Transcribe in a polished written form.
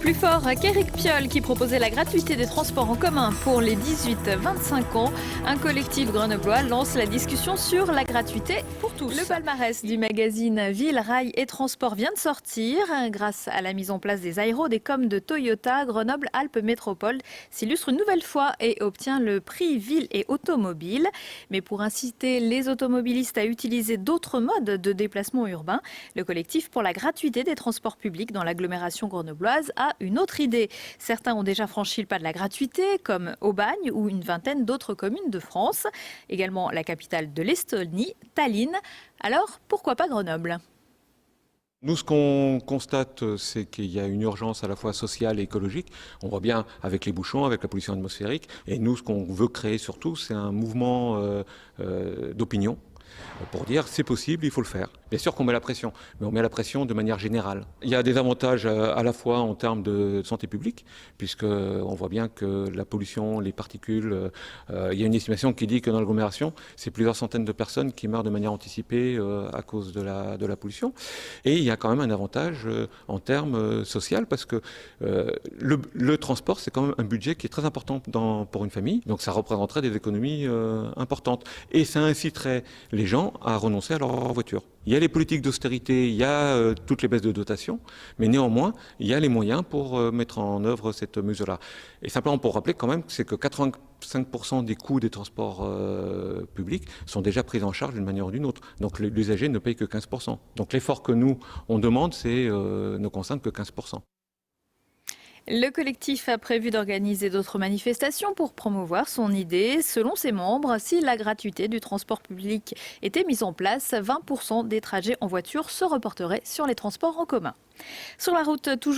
Plus fort qu'Éric Piolle qui proposait la gratuité des transports en commun pour les 18-25 ans, un collectif grenoblois lance la discussion sur la gratuité pour tous. Le palmarès du magazine Ville, Rail et Transport vient de sortir. Grâce à la mise en place des aérodécoms de Toyota, Grenoble-Alpes Métropole s'illustre une nouvelle fois et obtient le prix Ville et Automobile. Mais pour inciter les automobilistes à utiliser d'autres modes de déplacement urbain, le collectif pour la gratuité des transports publics dans l'agglomération grenobloise a une autre idée. Certains ont déjà franchi le pas de la gratuité, comme Aubagne ou une vingtaine d'autres communes de France. Également la capitale de l'Estonie, Tallinn. Alors, pourquoi pas Grenoble ? Nous, ce qu'on constate, c'est qu'il y a une urgence à la fois sociale et écologique. On voit bien avec les bouchons, avec la pollution atmosphérique. Et nous, ce qu'on veut créer surtout, c'est un mouvement d'opinion pour dire c'est possible, il faut le faire. Bien sûr qu'on met la pression, mais on met la pression de manière générale. Il y a des avantages à la fois en termes de santé publique, puisqu'on voit bien que la pollution, les particules, il y a une estimation qui dit que dans l'agglomération, c'est plusieurs centaines de personnes qui meurent de manière anticipée à cause de la pollution. Et il y a quand même un avantage en termes social, parce que le transport, c'est quand même un budget qui est très important pour une famille, donc ça représenterait des économies importantes. Et ça inciterait les gens à renoncer à leur voiture. Il y a les politiques d'austérité, il y a toutes les baisses de dotation, mais néanmoins, il y a les moyens pour mettre en œuvre cette mesure-là. Et simplement pour rappeler quand même, c'est que 85% des coûts des transports publics sont déjà pris en charge d'une manière ou d'une autre. Donc l'usager ne paye que 15%. Donc l'effort que nous, on demande, ne concerne que 15%. Le collectif a prévu d'organiser d'autres manifestations pour promouvoir son idée. Selon ses membres, si la gratuité du transport public était mise en place, 20% des trajets en voiture se reporteraient sur les transports en commun. Sur la route, toujours